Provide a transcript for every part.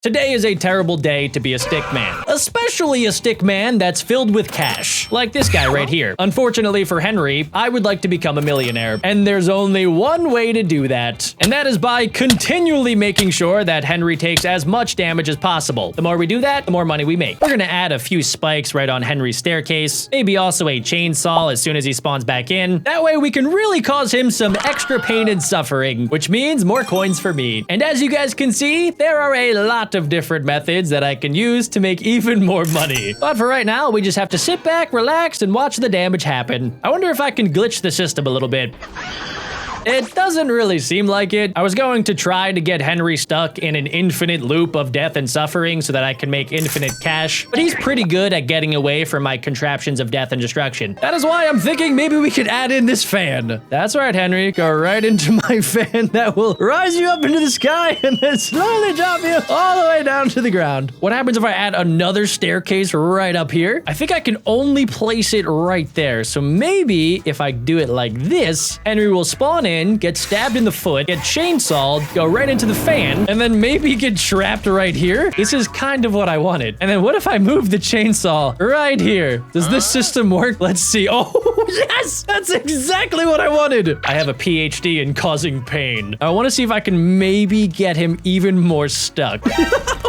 Today is a terrible day to be a stickman, especially a stickman that's filled with cash, like this guy right here. Unfortunately for Henry, I would like to become a millionaire, and there's only one way to do that, and that is by continually making sure that Henry takes as much damage as possible. The more we do that, the more money we make. We're gonna add a few spikes right on Henry's staircase, maybe also a chainsaw as soon as he spawns back in. That way we can really cause him some extra pain and suffering, which means more coins for me. And as you guys can see, there are a lot of different methods that I can use to make even more money. But for right now, we just have to sit back, relax, and watch the damage happen. I wonder if I can glitch the system a little bit. It doesn't really seem like it. I was going to try to get Henry stuck in an infinite loop of death and suffering so that I can make infinite cash, but he's pretty good at getting away from my contraptions of death and destruction. That is why I'm thinking maybe we could add in this fan. That's right, Henry. Go right into my fan that will rise you up into the sky and then slowly drop you all the way down to the ground. What happens if I add another staircase right up here? I think I can only place it right there. So maybe if I do it like this, Henry will spawn in, get stabbed in the foot, get chainsawed, go right into the fan, and then maybe get trapped right here. This is kind of what I wanted. And then what if I move the chainsaw right here? Does this system work? Let's see. Oh, yes! That's exactly what I wanted. I have a PhD in causing pain. I want to see if I can maybe get him even more stuck.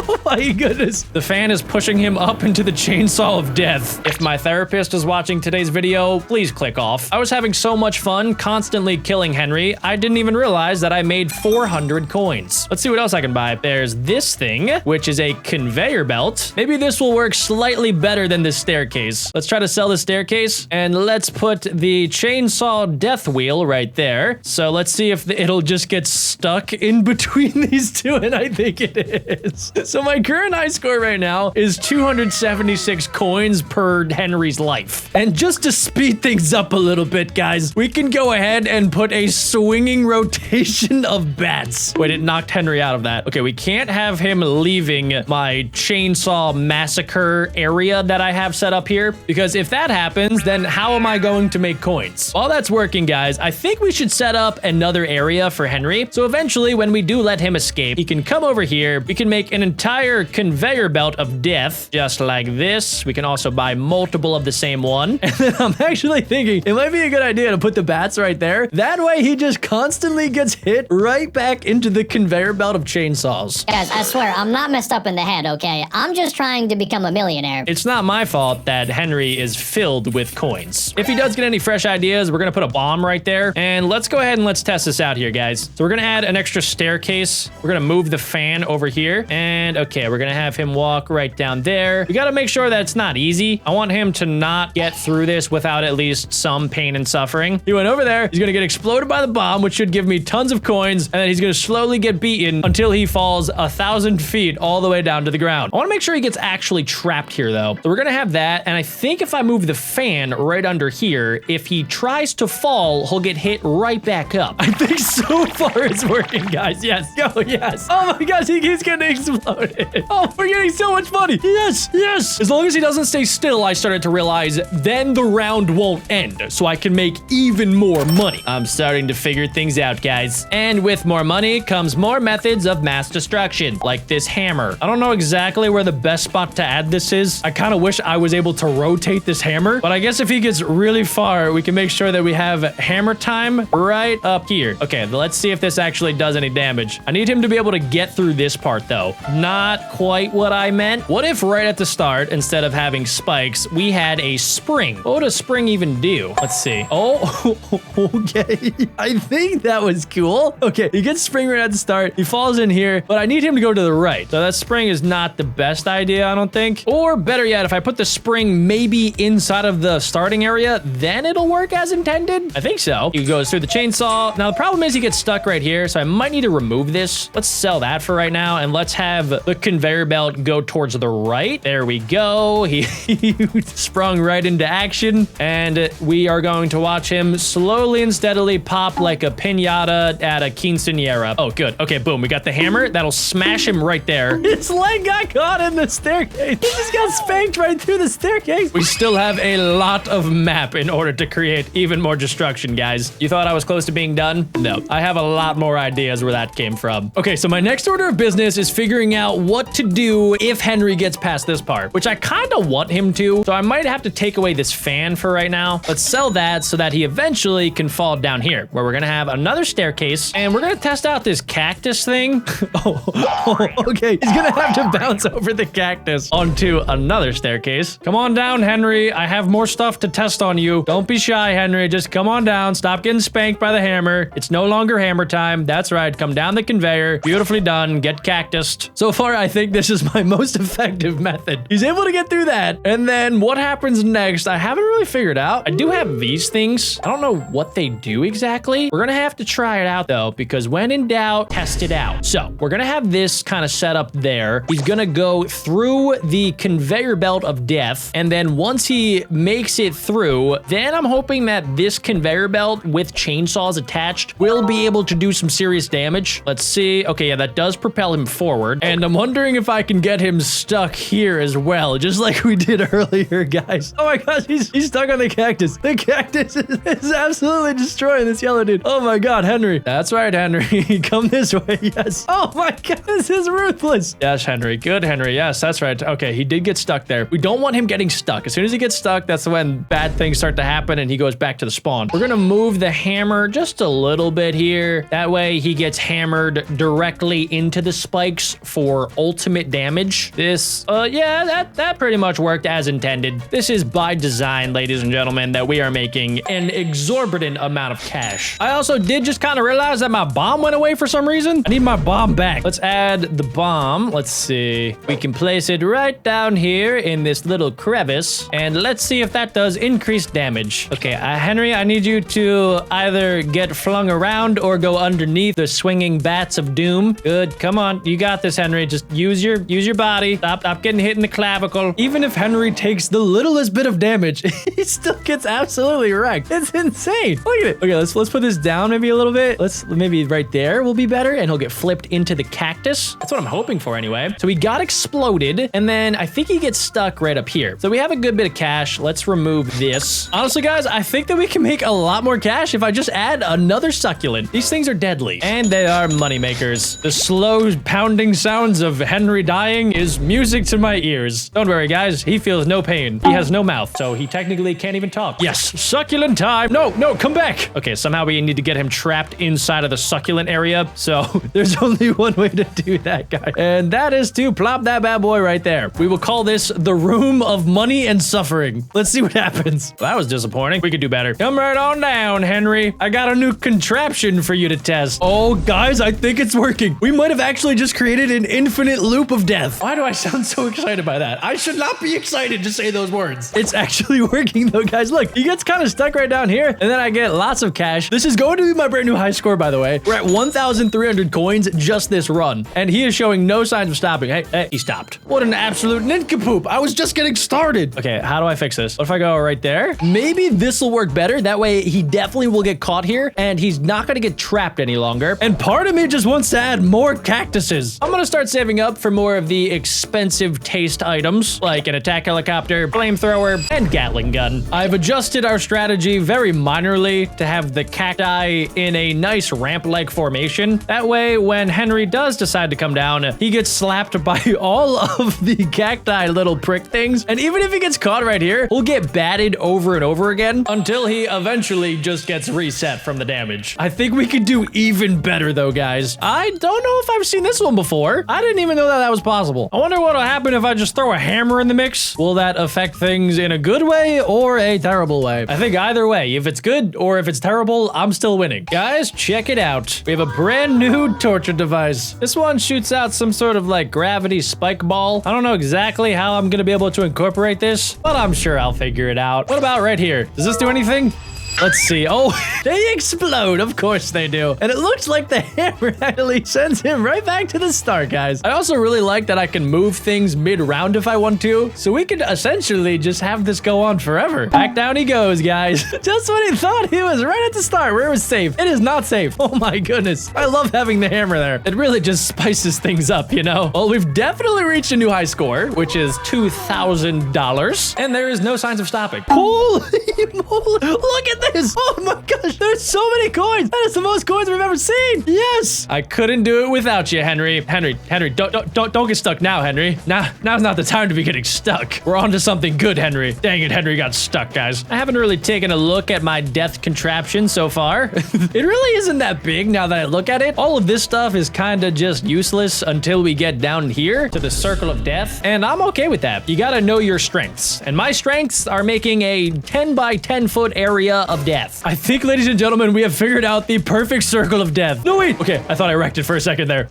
Oh my goodness. The fan is pushing him up into the chainsaw of death. If my therapist is watching today's video, please click off. I was having so much fun constantly killing Henry, I didn't even realize that I made 400 coins. Let's see what else I can buy. There's this thing, which is a conveyor belt. Maybe this will work slightly better than this staircase. Let's try to sell the staircase, and let's put the chainsaw death wheel right there. So let's see if it'll just get stuck in between these two, and I think it is. So my current high score right now is 276 coins per Henry's life. And just to speed things up a little bit, guys, we can go ahead and put a swinging rotation of bats. Wait, it knocked Henry out of that. Okay, we can't have him leaving my chainsaw massacre area that I have set up here, because if that happens, then how am I going to make coins? While that's working, guys, I think we should set up another area for Henry. So eventually, when we do let him escape, he can come over here. We can make an entire conveyor belt of death, just like this. We can also buy multiple of the same one. And then I'm actually thinking it might be a good idea to put the bats right there. That way, he just constantly gets hit right back into the conveyor belt of chainsaws. Guys, I swear, I'm not messed up in the head, okay? I'm just trying to become a millionaire. It's not my fault that Henry is filled with coins. If he does get any fresh ideas, we're gonna put a bomb right there. And let's go ahead and let's test this out here, guys. So we're gonna add an extra staircase. We're gonna move the fan over here. And okay, we're gonna have him walk right down there. We gotta make sure that it's not easy. I want him to not get through this without at least some pain and suffering. He went over there. He's gonna get exploded by the bomb, which should give me tons of coins, and then he's gonna slowly get beaten until he falls 1,000 feet all the way down to the ground. I wanna make sure he gets actually trapped here though. So we're gonna have that, and I think if I move the fan right under here, if he tries to fall, he'll get hit right back up. I think so far it's working, guys. Yes, go, yes. Oh my gosh, he's getting exploded. Oh, we're getting so much money. Yes, yes. As long as he doesn't stay still, I started to realize then the round won't end, so I can make even more money. I'm starting to figure things out, guys. And with more money comes more methods of mass destruction, like this hammer. I don't know exactly where the best spot to add this is. I kind of wish I was able to rotate this hammer, but I guess if he gets really far, we can make sure that we have hammer time right up here. Okay, let's see if this actually does any damage. I need him to be able to get through this part though. Not quite what I meant. What if right at the start, instead of having spikes, we had a spring? What would a spring even do? Let's see. Oh, okay. I think that was cool. Okay, he gets spring right at the start. He falls in here, but I need him to go to the right. So that spring is not the best idea, I don't think. Or better yet, if I put the spring maybe inside of the starting area, then it'll work as intended. I think so. He goes through the chainsaw. Now, the problem is he gets stuck right here, so I might need to remove this. Let's sell that for right now, and let's have the conveyor belt go towards the right. There we go. He sprung right into action, and we are going to watch him slowly and steadily pop like a piñata at a quinceañera. Oh, good. Okay, boom. We got the hammer. That'll smash him right there. His leg got caught in the staircase. He just got spanked right through the staircase. We still have a lot of map in order to create even more destruction, guys. You thought I was close to being done? No. I have a lot more ideas where that came from. Okay, so my next order of business is figuring out what to do if Henry gets past this part, which I kind of want him to. So I might have to take away this fan for right now. Let's sell that so that he eventually can fall down here, where we're going to have another staircase, and we're going to test out this cactus thing. Okay. He's going to have to bounce over the cactus onto another staircase. Come on down, Henry. I have more stuff to test on you. Don't be shy, Henry. Just come on down. Stop getting spanked by the hammer. It's no longer hammer time. That's right. Come down the conveyor. Beautifully done. Get cactused. So far, I think this is my most effective method. He's able to get through that. And then what happens next, I haven't really figured out. I do have these things. I don't know what they do exactly. We're going to have to try it out, though, because when in doubt, test it out. So we're going to have this kind of set up there. He's going to go through the conveyor belt of death. And then once he makes it through, then I'm hoping that this conveyor belt with chainsaws attached will be able to do some serious damage. Let's see. Okay, yeah, that does propel him forward. And I'm wondering if I can get him stuck here as well, just like we did earlier, guys. Oh my gosh, he's stuck on the cactus. The cactus is absolutely destroying this yellow dude. Oh my god, Henry. That's right, Henry. Come this way. Yes. Oh my god, this is ruthless. Yes, Henry. Good, Henry. Yes, that's right. Okay, he did get stuck there. We don't want him getting stuck. As soon as he gets stuck, that's when bad things start to happen and he goes back to the spawn. We're gonna move the hammer just a little bit here. That way he gets hammered directly into the spikes for ultimate damage. This, yeah, that pretty much worked as intended. This is by design, ladies and gentlemen, that we are making an exorbitant amount of cash. I also did just kind of realize that my bomb went away for some reason. I need my bomb back. Let's add the bomb. Let's see. We can place it right down here in this little crevice, and let's see if that does increased damage. Okay, Henry, I need you to either get flung around or go underneath the swinging bats of doom. Good. Come on. You got this, Henry. Just use your body. Stop getting hit in the clavicle. Even if Henry takes the littlest bit of damage, he still gets absolutely wrecked. It's insane. Look at it. Okay, let's put this down maybe a little bit. Let's maybe right there will be better, and he'll get flipped into the cactus. That's what I'm hoping for anyway. So he got exploded, and then I think he gets stuck right up here. So we have a good bit of cash. Let's remove this. Honestly, guys, I think that we can make a lot more cash if I just add another succulent. These things are deadly, and they are money makers. The slow pounding sounds of Henry dying is music to my ears. Don't worry, guys. He feels no pain. He has no mouth, so he technically can't even talk. Yes, succulent time. No, come back. Okay, somehow we need to get him trapped inside of the succulent area. So there's only one way to do that, guys. And that is to plop that bad boy right there. We will call this the room of money and suffering. Let's see what happens. Well, that was disappointing. We could do better. Come right on down, Henry. I got a new contraption for you to test. Oh, guys, I think it's working. We might have actually just created an infinite loop of death. Why do I sound so excited by that? I should not be excited to say those words. It's actually working though, guys. Look, he gets kind of stuck right down here, and then I get lots of cash. This is going to be my brand new high score, by the way. We're at 1,300 coins just this run, and he is showing no signs of stopping. Hey, he stopped. What an absolute nincompoop. I was just getting started. Okay, how do I fix this? What if I go right there? Maybe this will work better. That way he definitely will get caught here, and he's not going to get trapped any longer. And part of me just wants to add more cactuses. I'm going to start saving up for more of the expensive taste items, like an attack helicopter, flamethrower, and Gatling gun. I've adjusted our strategy very minorly to have the cacti in a nice ramp-like formation. That way, when Henry does decide to come down, he gets slapped by all of the cacti little prick things. And even if he gets caught right here, he'll get batted over and over again until he eventually just gets reset from the damage. I think we could do even better though, guys. I don't know if I've seen this one before. I didn't even know that was possible. I wonder what'll happen if I just throw a hammer in the mix. Will that affect things in a good way or a terrible way? I think either way, if it's good or if it's terrible, I'm still winning. Guys, check it out. We have a brand new torture device. This one shoots out some sort of like gravity spike ball. I don't know exactly how I'm gonna be able to incorporate this, but I'm sure I'll figure it out. What about right here? Does this do anything? Let's see. Oh, they explode. Of course they do. And it looks like the hammer actually sends him right back to the start, guys. I also really like that I can move things mid-round if I want to. So we could essentially just have this go on forever. Back down he goes, guys. Just when he thought he was right at the start where it was safe. It is not safe. Oh my goodness. I love having the hammer there. It really just spices things up, you know? Well, we've definitely reached a new high score, which is $2,000. And there is no signs of stopping. Holy moly. Look at at this. Oh my gosh, there's so many coins. That is the most coins we've ever seen. Yes. I couldn't do it without you, Henry. Henry, don't get stuck now, Henry. Now's not the time to be getting stuck. We're on to something good, Henry. Dang it, Henry got stuck, guys. I haven't really taken a look at my death contraption so far. It really isn't that big now that I look at it. All of this stuff is kind of just useless until we get down here to the circle of death. And I'm okay with that. You gotta know your strengths. And my strengths are making a 10 by 10 foot area of death. I think, ladies and gentlemen, we have figured out the perfect circle of death. No, wait. Okay, I thought I wrecked it for a second there.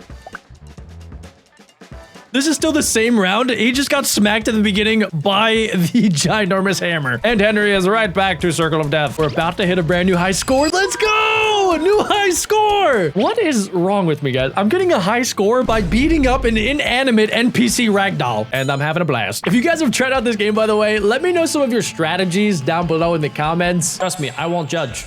This is still the same round. He just got smacked at the beginning by the ginormous hammer. And Henry is right back to Circle of Death. We're about to hit a brand new high score. Let's go! A new high score! What is wrong with me, guys? I'm getting a high score by beating up an inanimate NPC ragdoll. And I'm having a blast. If you guys have tried out this game, by the way, let me know some of your strategies down below in the comments. Trust me, I won't judge.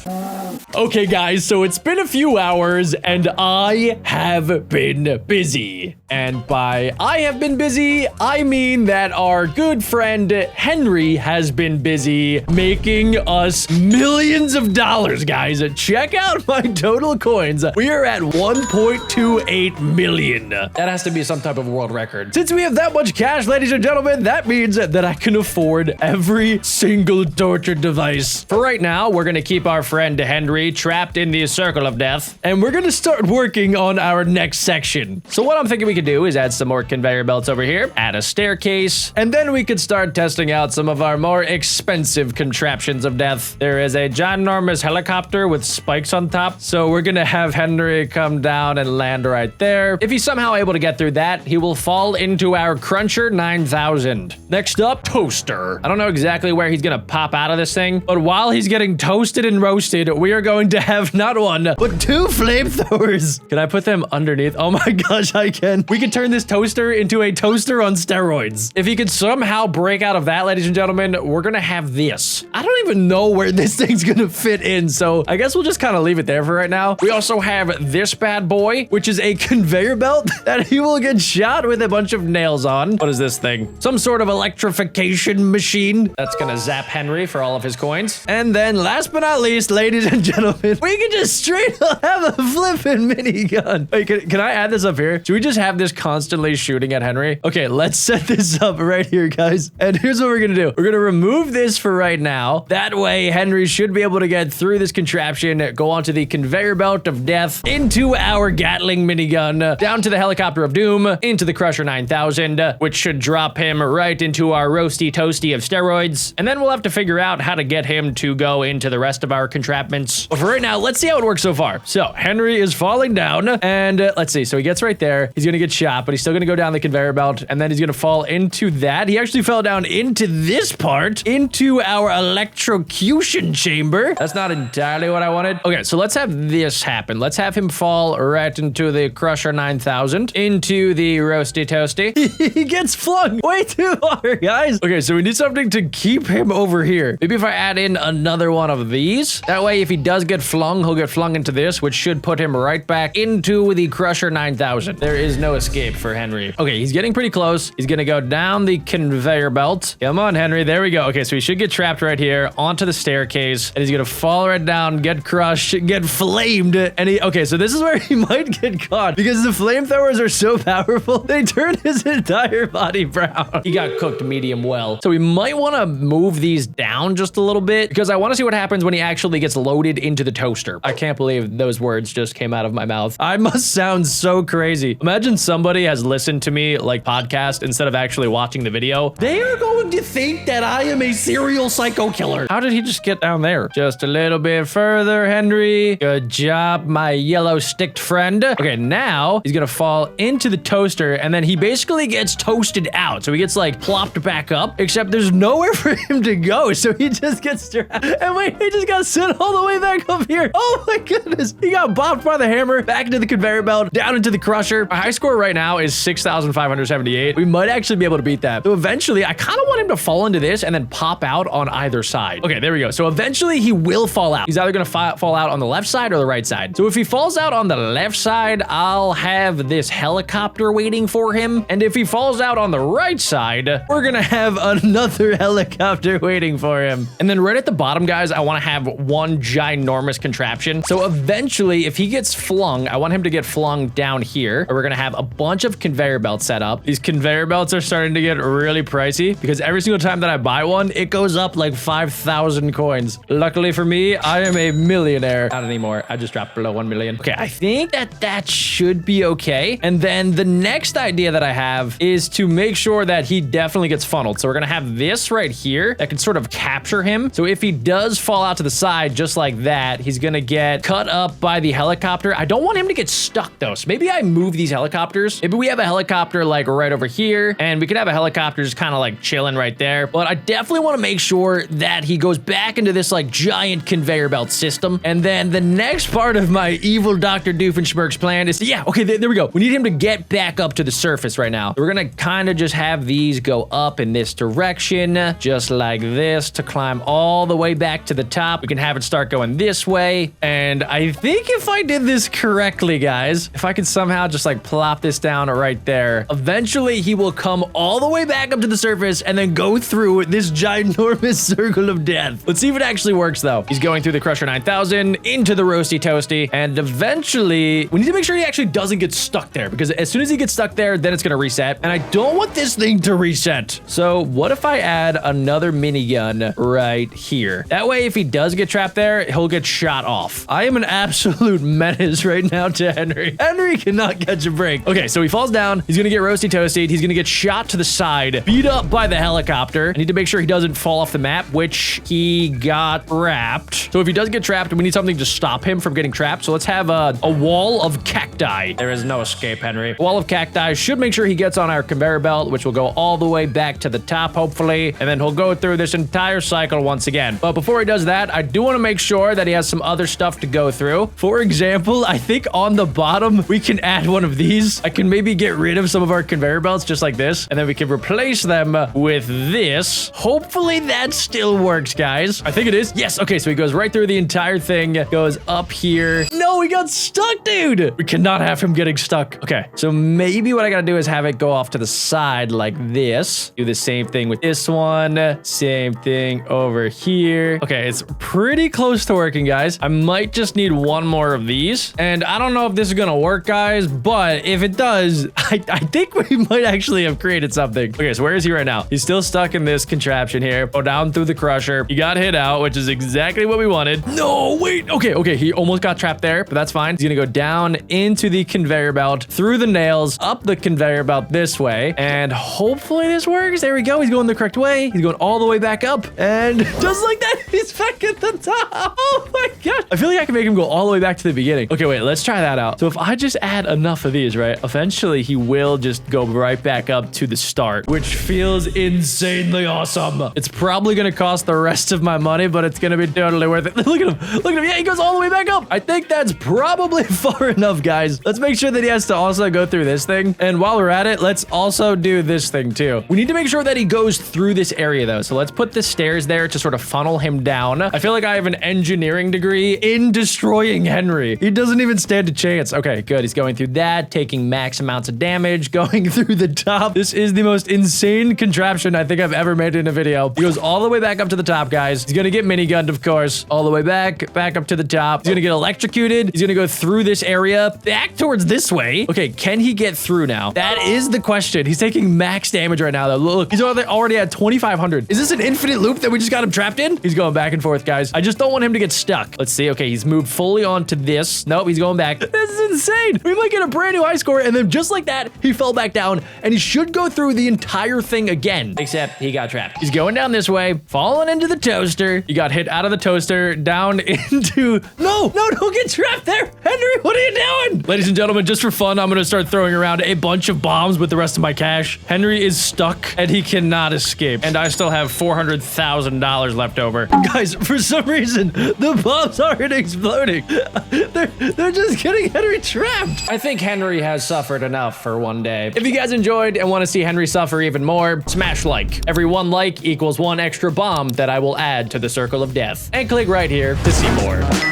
Okay, guys, so it's been a few hours and I have been busy. And by I have been busy, I mean that our good friend Henry has been busy making us millions of dollars, guys. Check out my total coins. We are at 1.28 million. That has to be some type of world record. Since we have that much cash, ladies and gentlemen, that means that I can afford every single torture device. For right now, we're gonna keep our friend Henry trapped in the circle of death, and we're gonna start working on our next section. So what I'm thinking we could do is add some more conveyor belts over here, add a staircase, and then we could start testing out some of our more expensive contraptions of death. There is a ginormous helicopter with spikes on top, so we're gonna have Henry come down and land right there. If he's somehow able to get through that, he will fall into our Cruncher 9000. Next up, Toaster. I don't know exactly where he's gonna pop out of this thing, but while he's getting toasted and roasted, we are going to have not one, but two flamethrowers. Can I put them underneath? Oh my gosh, I can. We can turn this toaster into a toaster on steroids. If he could somehow break out of that, ladies and gentlemen, we're gonna have this. I don't even know where this thing's gonna fit in, so I guess we'll just kind of leave it there for right now. We also have this bad boy, which is a conveyor belt that he will get shot with a bunch of nails on. What is this thing? Some sort of electrification machine that's gonna zap Henry for all of his coins. And then last but not least, ladies and gentlemen, we can just straight up have a flipping minigun. Wait, can I add this up here? Should we just have this constantly shooting at Henry? Okay, let's set this up right here, guys. And here's what we're gonna do. We're gonna remove this for right now. That way, Henry should be able to get through this contraption, go onto the conveyor belt of death, into our Gatling minigun, down to the helicopter of doom, into the Crusher 9000, which should drop him right into our roasty toasty of steroids. And then we'll have to figure out how to get him to go into the rest of our contraptions. But for right now, let's see how it works so far. So Henry is falling down, and let's see. So he gets right there. He's gonna get shot, but he's still gonna go down the conveyor belt, and then he's gonna fall into that. He actually fell down into this part, into our electrocution chamber. That's not entirely what I wanted. Okay, so let's have this happen. Let's have him fall right into the Crusher 9000, into the roasty toasty. He gets flung way too far, guys. Okay, so we need something to keep him over here. Maybe if I add in another one of these, that way if he does get flung, he'll get flung into this, which should put him right back into the Crusher 9000. There is no escape for Henry. Okay, he's getting pretty close. He's gonna go down the conveyor belt. Come on, Henry. There we go. Okay, so he should get trapped right here onto the staircase, and he's gonna fall right down, get crushed, get flamed, and okay, so this is where he might get caught because the flamethrowers are so powerful, they turn his entire body brown. He got cooked medium well. So we might want to move these down just a little bit because I want to see what happens when he actually gets loaded into the toaster. I can't believe those words just came out of my mouth. I must sound so crazy. Imagine somebody has listened to me like podcast instead of actually watching the video. They are going to think that I am a serial psycho killer. How did he just get down there? Just a little bit further, Henry. Good job, my yellow sticked friend. Okay, now he's gonna fall into the toaster, and then he basically gets toasted out. So he gets like plopped back up, except there's nowhere for him to go. So he just gets trapped. And wait, he just got sent all the way back up here. Oh my goodness. He got bopped by the hammer, back into the conveyor belt, down into the crusher. My high score right now is 6,578. We might actually be able to beat that. So eventually, I kind of want him to fall into this and then pop out on either side. Okay, there we go. So eventually he will fall out. He's either gonna fall out on the left side or the right side? So if he falls out on the left side, I'll have this helicopter waiting for him. And if he falls out on the right side, we're gonna have another helicopter waiting for him. And then right at the bottom, guys, I want to have one ginormous contraption. So eventually, if he gets flung, I want him to get flung down here. We're gonna have a bunch of conveyor belts set up. These conveyor belts are starting to get really pricey because every single time that I buy one, it goes up like 5,000 coins. Luckily for me, I am a millionaire. Not anymore. I just dropped below 1 million. Okay, I think that should be okay. And then the next idea that I have is to make sure that he definitely gets funneled. So we're gonna have this right here that can sort of capture him. So if he does fall out to the side just like that, he's gonna get cut up by the helicopter. I don't want him to get stuck though. So maybe I move these helicopters. Maybe we have a helicopter like right over here, and we could have a helicopter just kind of like chilling right there. But I definitely want to make sure that he goes back into this like giant conveyor belt system. And then the next part of my evil Dr. Doofenshmirk's plan is, yeah, okay, there we go. We need him to get back up to the surface right now. We're gonna kind of just have these go up in this direction, just like this, to climb all the way back to the top. We can have it start going this way. And I think if I did this correctly, guys, if I could somehow just like plop this down right there, eventually he will come all the way back up to the surface and then go through this ginormous circle of death. Let's see if it actually works though. He's going through the Crusher 9000 into the Roasty Toasty, and eventually we need to make sure he actually doesn't get stuck there, because as soon as he gets stuck there, then it's gonna reset, and I don't want this thing to reset. So what if I add another minigun right here? That way, if he does get trapped there, he'll get shot off. I am an absolute menace right now to Henry. Henry cannot catch a break. Okay, so he falls down. He's gonna get Roasty Toasty. He's gonna get shot to the side, beat up by the helicopter. I need to make sure he doesn't fall off the map, which he got trapped. So if he does get trapped, we need something to stop him from getting trapped. So let's have a wall of cacti. There is no escape, Henry. Wall of cacti should make sure he gets on our conveyor belt, which will go all the way back to the top, hopefully. And then he'll go through this entire cycle once again. But before he does that, I do want to make sure that he has some other stuff to go through. For example, I think on the bottom, we can add one of these. I can maybe get rid of some of our conveyor belts just like this, and then we can replace them with this. Hopefully that still works, guys. I think it is. Yes. Okay, so he goes right through the entire thing, goes up here. No, he got stuck, dude. We cannot have him getting stuck. Okay, so maybe what I gotta do is have it go off to the side like this. Do the same thing with this one. Same thing over here. Okay, it's pretty close to working, guys. I might just need one more of these, and I don't know if this is gonna work, guys, but if it does, I think we might actually have created something. Okay, so where is he right now? He's still stuck in this contraption here. Go down through the crusher. He got hit out, which is exactly what we wanted. No, wait. Okay, he almost got trapped there, but that's fine. He's gonna go down into the conveyor belt, through the nails, up the conveyor belt this way, and hopefully this works. There we go. He's going the correct way. He's going all the way back up, and just like that, he's back at the top. Oh my gosh. I feel like I can make him go all the way back to the beginning. Okay, wait, let's try that out. So if I just add enough of these, right, eventually he will just go right back up to the start, which feels insanely awesome. It's probably gonna cost the rest of my money, but it's gonna be totally worth it. Look at him. Look at him. Yeah, he goes all the way back up. I think that's probably far enough, guys. Let's make sure that he has to also go through this thing. And while we're at it, let's also do this thing too. We need to make sure that he goes through this area though. So let's put the stairs there to sort of funnel him down. I feel like I have an engineering degree in destroying Henry. He doesn't even stand a chance. Okay, good. He's going through that, taking max amounts of damage, going through the top. This is the most insane contraption I think I've ever made in a video. He goes all the way back up to the top, guys. He's gonna get minigunned, of course, all the way back up to the top. He's gonna get electrocuted. He's gonna go through this area, back towards this way. Okay, can he get through now? That is the question. He's taking max damage right now, though. Look, he's already at 2,500. Is this an infinite loop that we just got him trapped in? He's going back and forth, guys. I just don't want him to get stuck. Let's see. Okay, he's moved fully onto this. Nope, he's going back. This is insane. We might get a brand new high score, and then just like that, he fell back down, and he should go through the entire thing again, except he got trapped. He's going down this way, falling into the toaster. He got hit out of the toaster, down into... No, don't get trapped there. Henry, what are you doing? Ladies and gentlemen, just for fun, I'm going to start throwing around a bunch of bombs with the rest of my cash. Henry is stuck, and he cannot escape. And I still have $400,000 left over. Guys, for some reason, the bombs aren't exploding. They're just getting Henry trapped. I think Henry has suffered enough for one day. If you guys enjoyed and want to see Henry suffer even more, smash like. Every one like equals one extra bomb that I will add to the circle of death. And click right here to see more.